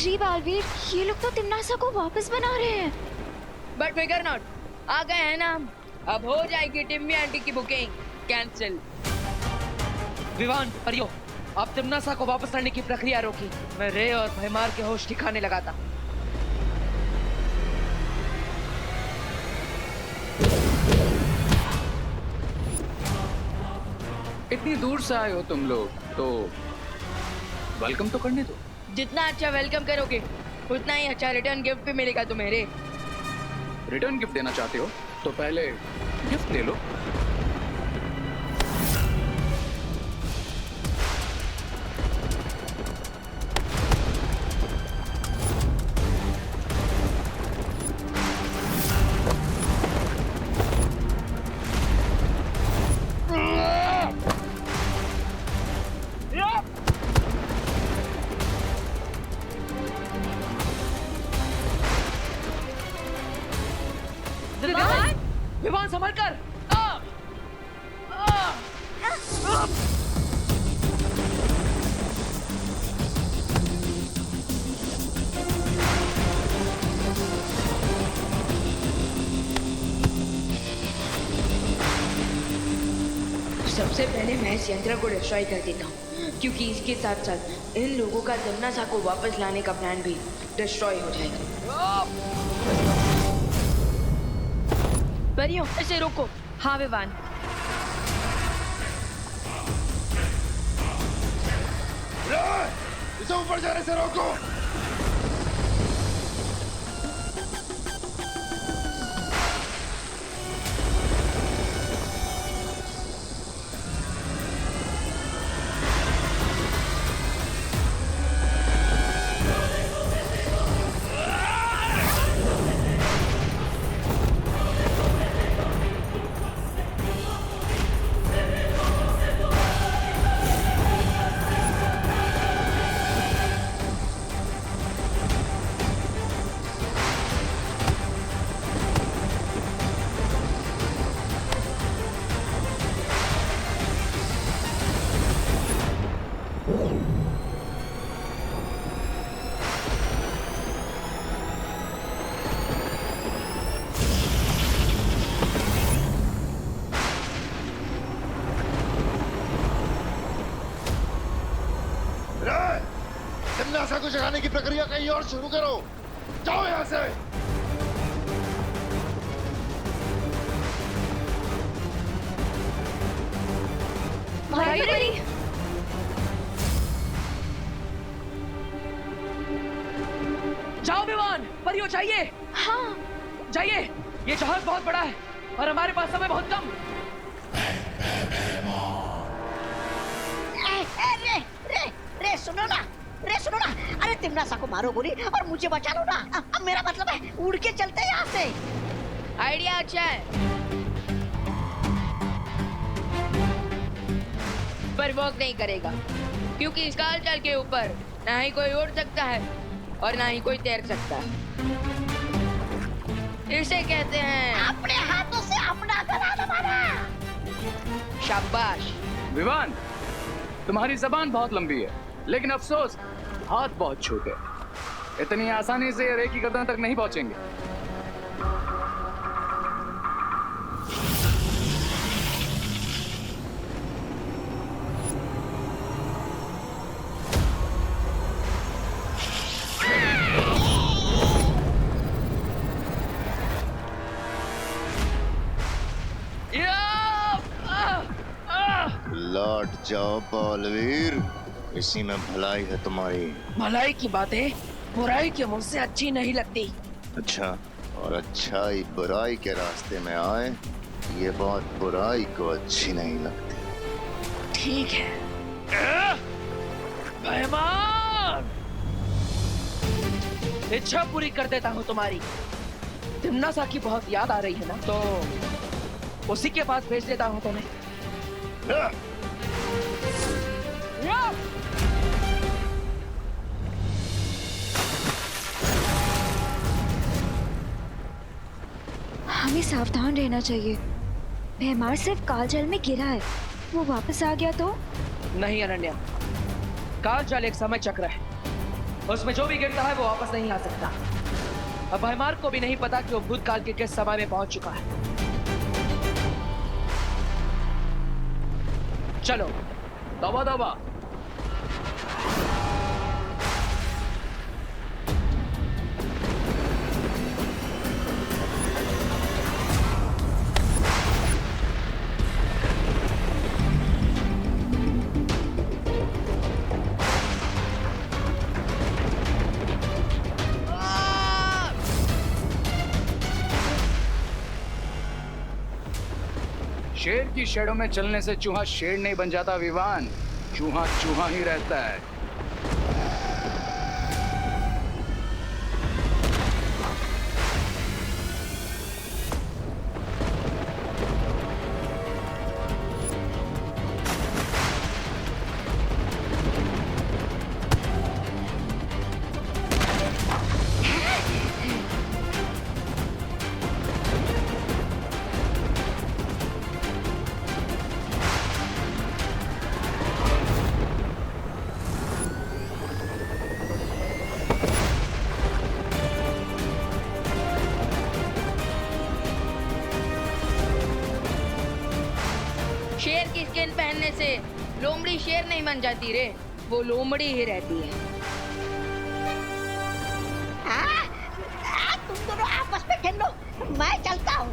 जी बालवीर, ये लोग तो तिम्नासा को वापस बना रहे हैं। बट फिकर नॉट, आ गए हैं ना हम। अब हो जाएगी टिम्मी आंटी की बुकिंग कैंसिल। विवान, परियो, आप तिम्नासा को वापस लाने की प्रक्रिया रोकी। मैं रे और भयमार के होश ठिकाने लगा था। इतनी दूर से आए हो तुम लोग, तो वेलकम तो करने दो। जितना अच्छा वेलकम करोगे उतना ही अच्छा रिटर्न गिफ्ट भी मिलेगा तुम्हें रे। रिटर्न गिफ्ट देना चाहते हो तो पहले गिफ्ट ले लो। विवान संभल कर। सबसे पहले मैं इस यंत्र को डिस्ट्रॉय कर देता हूँ, क्योंकि इसके साथ साथ इन लोगों का तिम्नासा को वापस लाने का प्लान भी डिस्ट्रॉय हो जाएगा। परियों, इसे रोको। हाँ विवान। इसे ऊपर जाने से रोको। तिम्नासा को जगाने की प्रक्रिया कहीं और शुरू करो। जाओ यहाँ से। भाई भाई, जाओ विवान, परियो चाहिए। हाँ जाइए, ये जहाज बहुत बड़ा है और हमारे पास समय बहुत कम। रे सुनो ना, अरे तिम्नासा को मारो गोली और मुझे बचा लो ना। अब मेरा मतलब है उड़ के चलते यहाँ से। आइडिया अच्छा है, पर वर्क नहीं करेगा, क्योंकि इस कालचाल के ऊपर ना ही कोई उड़ सकता है और ना ही कोई तैर सकता है। इसे कहते हैं अपने हाथों से अपना गला दबाना। शाबाश। विवान, तुम्हारी जबान बहुत लंबी है, लेकिन अफसोस हाथ बहुत छोटे। इतनी आसानी से रे की गर्दन तक नहीं पहुंचेंगे। लौट जाओ बालवीर, इसी में भलाई है तुम्हारी। भलाई की बातें बुराई के मुंह से अच्छी नहीं लगती। अच्छा, और अच्छाई बुराई के रास्ते में आए, ये बात बुराई को अच्छी नहीं लगती। ठीक है भयमान, इच्छा पूरी कर देता हूँ तुम्हारी। तिम्नासा की बहुत याद आ रही है ना, तो उसी के पास भेज देता हूँ तुम्हें। हमें सावधान रहना चाहिए। भयमार सिर्फ कालजल में गिरा है, वो वापस आ गया तो? नहीं अनन्या, काल जाल एक समय चक्र है। उसमें जो भी गिरता है वो वापस नहीं आ सकता। अब भयमार को भी नहीं पता कि वो भूतकाल के किस समय में पहुंच चुका है। चलो तौबा तौबा। शेर की शेडो में चलने से चूहा शेर नहीं बन जाता विवान, चूहा चूहा ही रहता है। शेर की स्किन पहनने से लोमड़ी शेर नहीं बन जाती रे, वो लोमड़ी ही रहती है। तुम दोनों आपस में खेल लो, मैं चलता हूँ।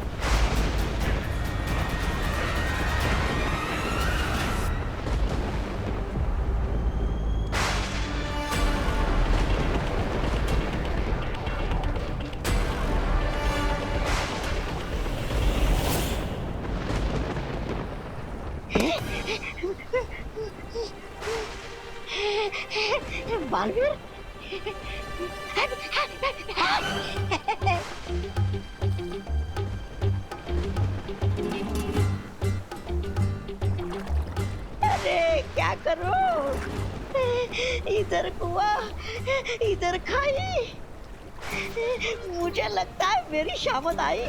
बालवीर, अरे क्या करूं? इधर कुआं, इधर खाई। मुझे लगता है मेरी शामत आई।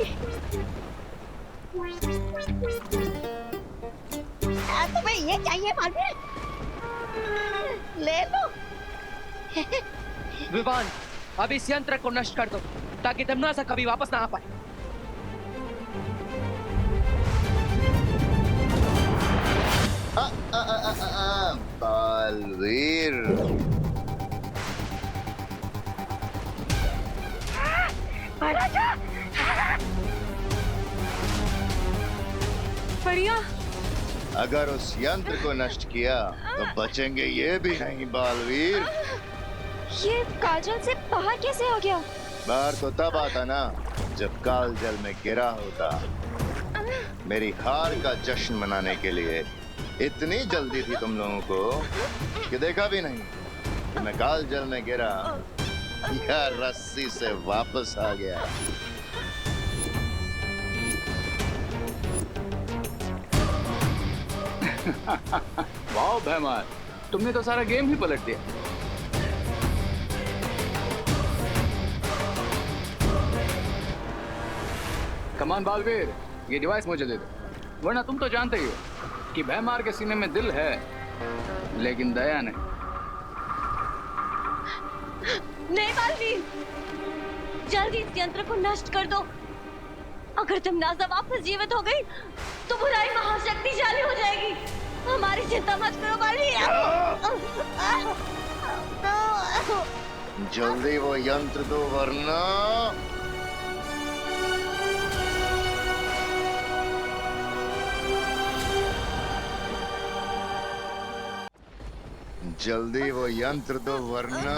तुम्हें ये चाहिए बालवीर? ले लो। विवान, अब इस यंत्र को नष्ट कर दो ताकि तमनासा कभी वापस ना आ पाए। बालवीर, बढ़िया। अगर उस यंत्र को नष्ट किया तो बचेंगे ये भी नहीं बालवीर। ये काजल से बाहर कैसे आ गया? बाहर तो तब आता ना जब काल जल में गिरा होता। मेरी हार का जश्न मनाने के लिए इतनी जल्दी थी तुम लोगों को कि देखा भी नहीं कि मैं काल जल में गिरा या रस्सी से वापस आ गया। वाह भैमार, तुमने तो सारा गेम ही पलट दिया। कमान बालवीर, ये डिवाइस मुझे दे दो, वरना तुम तो जानते ही हो कि भैमार के सीने में दिल है लेकिन दया नहीं। नहीं बालवीर, जल्दी इस यंत्र को नष्ट कर दो। अगर तमनासा वापस जीवित हो गई तो बुराई महाशक्तिशाली हो जाएगी। हमारी चिंता मत करो बालवीर। जल्दी वो यंत्र दो वरना जल्दी वो यंत्र दो वरना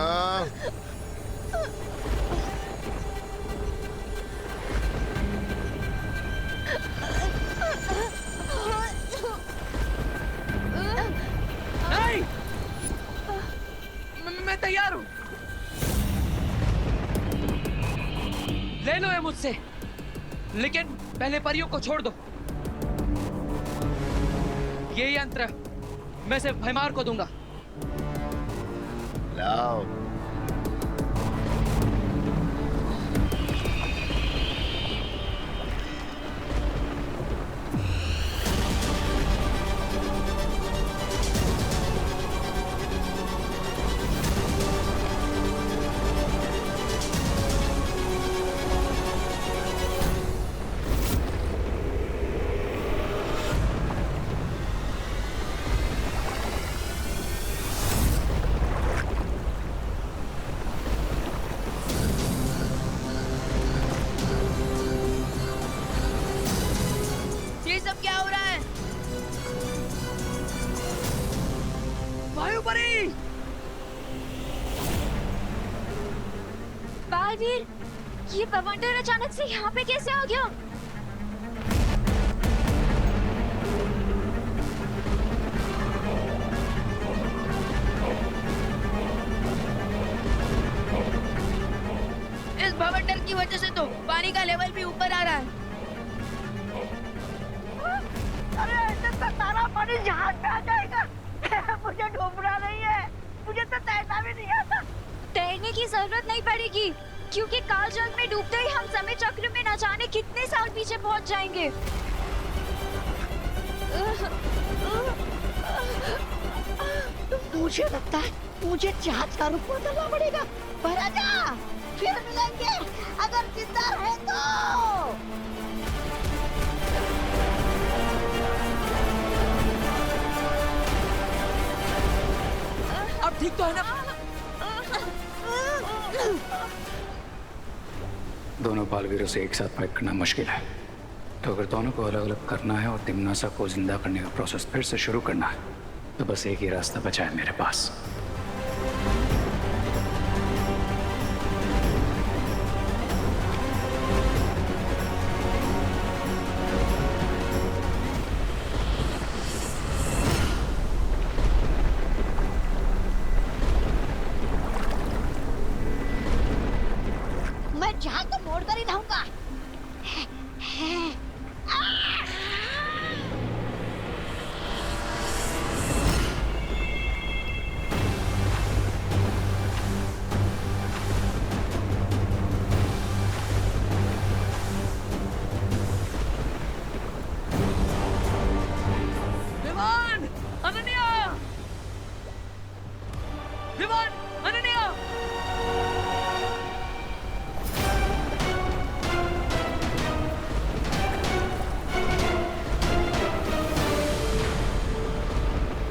नहीं, मैं तैयार हूं। ले लो ये मुझसे, लेकिन पहले परियों को छोड़ दो। ये यंत्र मैं सिर्फ भैमार को दूंगा। लाओ। क्या हो रहा है? वायुपरी! बालवीर, ये बवंडर अचानक से यहाँ पे कैसे आ गया? इस भवंडर की वजह से तो पानी का लेवल भी ऊपर आ रहा है। अरे ऐसे तो सारा पानी जहाज पे आ जाएगा। मुझे डूबना नहीं है, मुझे तो तैरना भी नहीं आता। तैरने की जरूरत नहीं पड़ेगी, क्योंकि काल जल में डूबते ही हम समय चक्र में न जाने कितने साल पीछे पहुंच जाएंगे। मुझे लगता है मुझे जहाज का रूप बदलना पड़ेगा। महाराजा, फिर मिलेंगे अगर जिंदा है तो। अब ठीक तो है ना? दोनों बालवीरों से एक साथ फाइट करना मुश्किल है, तो अगर दोनों को अलग अलग करना है और तिम्नासा को जिंदा करने का प्रोसेस फिर से शुरू करना है, तो बस एक ही रास्ता बचा है मेरे पास। मैं जहाज को मोड़ कर ही रहूंगा। विमान! अनन्या! विमान! अनन्या!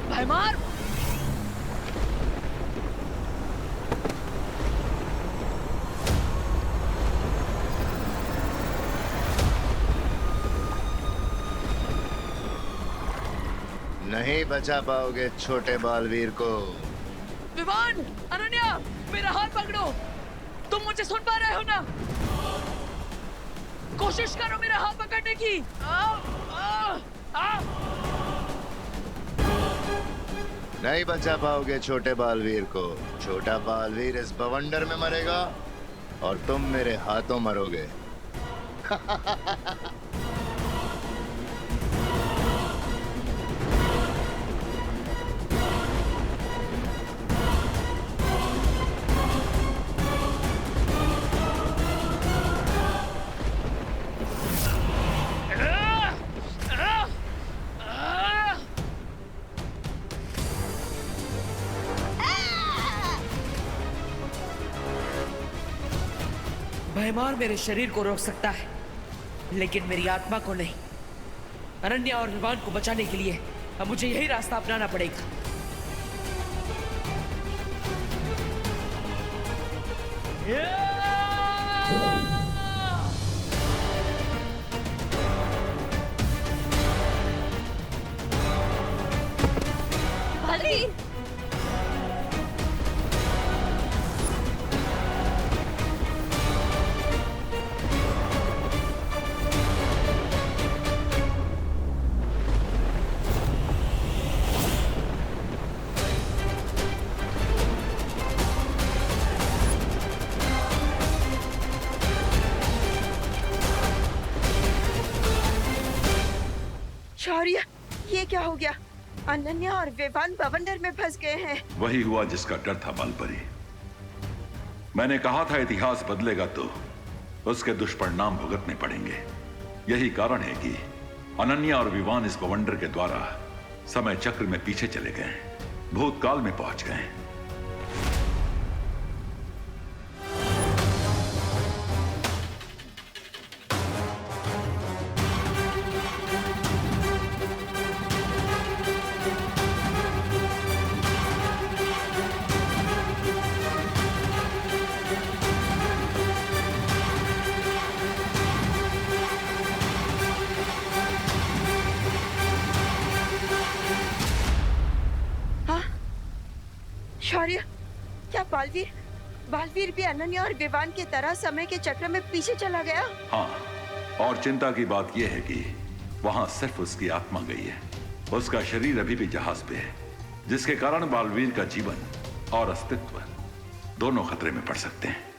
भाईमार! नहीं बचा पाओगे छोटे बालवीर को। विमान! अनन्या! मेरा हाथ पकड़ो! तुम मुझे सुन पा रहे हो ना? कोशिश करो मेरा हाथ पकड़ने की। नहीं बचा पाओगे छोटे बालवीर को। छोटा बालवीर इस बवंडर में मरेगा और तुम मेरे हाथों मरोगे। भयमार मेरे शरीर को रोक सकता है, लेकिन मेरी आत्मा को नहीं। अनन्या और विमान को बचाने के लिए अब मुझे यही रास्ता अपनाना पड़ेगा। बालवीर! शौर्य, ये क्या हो गया? अनन्या और विवान बवंडर में फंस गए हैं। वही हुआ जिसका डर था बालपरी। मैंने कहा था इतिहास बदलेगा तो उसके दुष्परिणाम भुगतने पड़ेंगे। यही कारण है कि अनन्या और विवान इस बवंडर के द्वारा समय चक्र में पीछे चले गए, भूतकाल में पहुंच गए। शौर्य, क्या बालवीर बालवीर भी अनन्या और विवान की तरह समय के चक्र में पीछे चला गया? हाँ, और चिंता की बात यह है कि वहां सिर्फ उसकी आत्मा गई है। उसका शरीर अभी भी जहाज पे है, जिसके कारण बालवीर का जीवन और अस्तित्व दोनों खतरे में पड़ सकते हैं।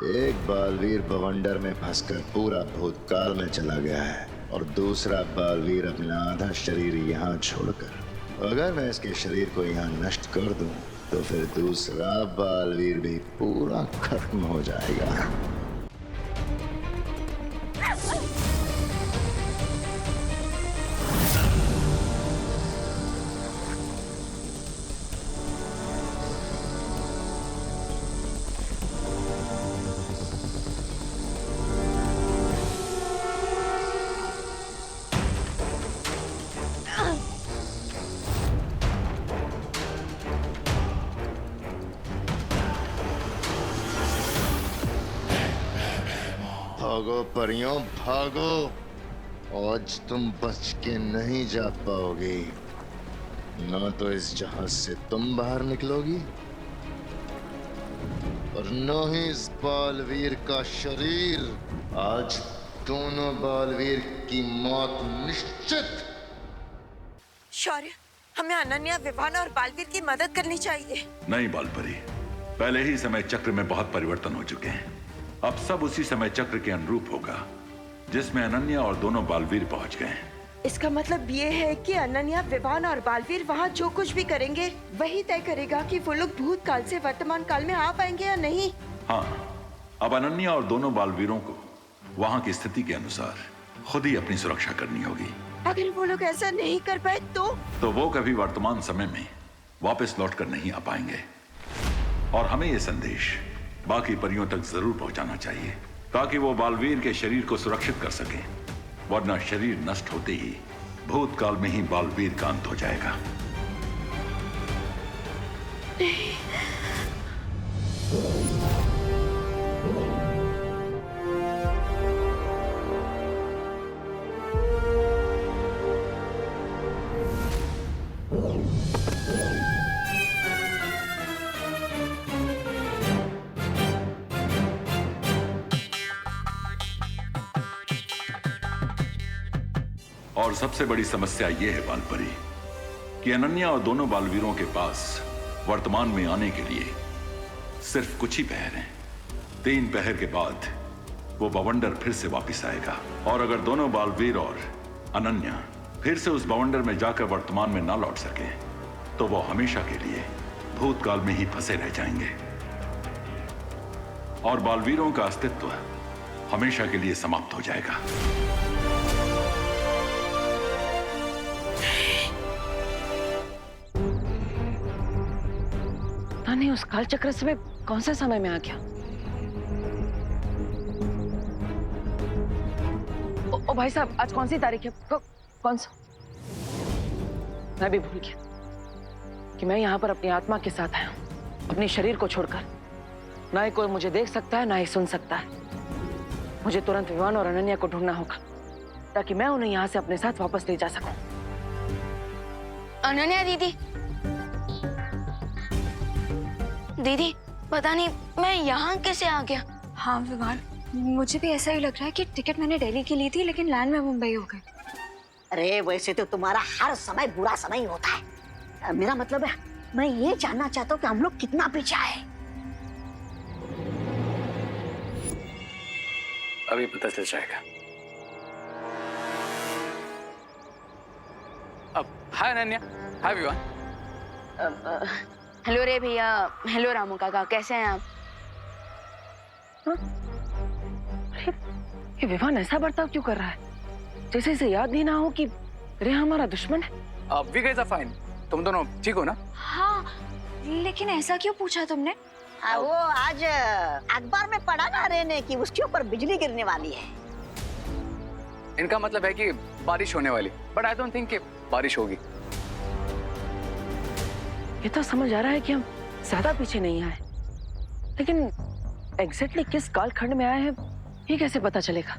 एक बालवीर बवंडर में फंसकर पूरा भूतकाल में चला गया है और दूसरा बालवीर अपना आधा शरीर यहाँ छोड़कर, अगर मैं इसके शरीर को यहाँ नष्ट कर दूं तो फिर दूसरा बालवीर भी पूरा खत्म हो जाएगा। भागो परियों भागो, आज तुम बच के नहीं जा पाओगी। ना तो इस जहाज से तुम बाहर निकलोगी और न ही इस बालवीर का शरीर। आज दोनों बालवीर की मौत निश्चित। शौर्य, हमें अनन्या, विवान और बालवीर की मदद करनी चाहिए। नहीं बालपरी, पहले ही समय चक्र में बहुत परिवर्तन हो चुके हैं। अब सब उसी समय चक्र के अनुरूप होगा जिसमें अनन्या और दोनों बालवीर पहुंच गए हैं। इसका मतलब ये है कि अनन्या, विवान और बालवीर वहाँ जो कुछ भी करेंगे वही तय करेगा कि वो लोग भूतकाल से वर्तमान काल में आ पाएंगे या नहीं। हाँ, अब अनन्या और दोनों बालवीरों को वहाँ की स्थिति के अनुसार खुद ही अपनी सुरक्षा करनी होगी। अगर वो लोग ऐसा नहीं कर पाए तो वो कभी वर्तमान समय में वापस लौटकर नहीं आ पाएंगे। और हमें ये संदेश बाकी परियों तक जरूर पहुंचाना चाहिए ताकि वो बालवीर के शरीर को सुरक्षित कर सकें, वरना शरीर नष्ट होते ही भूतकाल में ही बालवीर का अंत हो जाएगा। और सबसे बड़ी समस्या यह है बालपरी कि अनन्या और दोनों बालवीरों के पास वर्तमान में आने के लिए सिर्फ कुछ ही पहर हैं। 3 पहर के बाद वो बवंडर फिर से वापस आएगा, और अगर दोनों बालवीर और अनन्या फिर से उस बवंडर में जाकर वर्तमान में ना लौट सके तो वो हमेशा के लिए भूतकाल में ही फंसे रह जाएंगे और बालवीरों का अस्तित्व हमेशा के लिए समाप्त हो जाएगा। नहीं, उस काल चक्र से मैं कौन सा समय में आ गया? ओ भाई साहब, आज कौन सी तारीख है? कौन सा? मैं भी भूल गया कि मैं यहाँ पर अपनी आत्मा के साथ आया हूँ, अपने शरीर को छोड़कर। ना ही कोई मुझे देख सकता है, ना ही सुन सकता है। मुझे तुरंत विवान और अनन्या को ढूंढना होगा ताकि मैं उन्हें यहाँ से अपने साथ वापस ले जा सकूं। अनन्या दीदी, दीदी पता नहीं मैं यहाँ कैसे आ गया। हाँ विवान, मुझे भी ऐसा ही लग रहा है कि टिकट मैंने दिल्ली की ली थी लेकिन लैंड में मुंबई हो गई। अरे वैसे तो तुम्हारा हर समय बुरा समय ही होता है। मेरा मतलब है, मैं ये जानना चाहता हूँ कि हम लोग कितना पीछे आए। अभी पता चल जाएगा। अब हाय अनन्या, हाय विवान। हेलो रे भैया, हेलो रामू काका, कैसे हैं आप? ये विवान ऐसा बर्ताव क्यों कर रहा है, जैसे इसे याद नहीं ना हो कि रे हमारा दुश्मन है। We guys are fine. तुम दोनों ठीक हो ना? हाँ, लेकिन ऐसा क्यों पूछा तुमने? वो आज अखबार में पढ़ा ना रे ने कि उसके ऊपर बिजली गिरने वाली है। इनका मतलब है कि बारिश होने वाली, बट आई डोंट थिंक कि बारिश होगी। ये तो समझ आ रहा है कि हम ज्यादा पीछे नहीं आए, लेकिन एग्जैक्टली किस कालखंड में आए हैं ये कैसे पता चलेगा?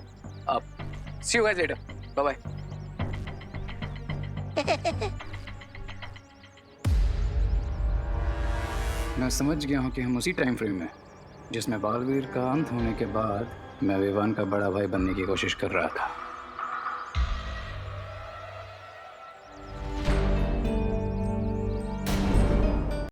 See you guys later, bye bye. मैं समझ गया हूँ कि हम उसी टाइम फ्रेम में जिसमें बालवीर का अंत होने के बाद मैं विवान का बड़ा भाई बनने की कोशिश कर रहा था।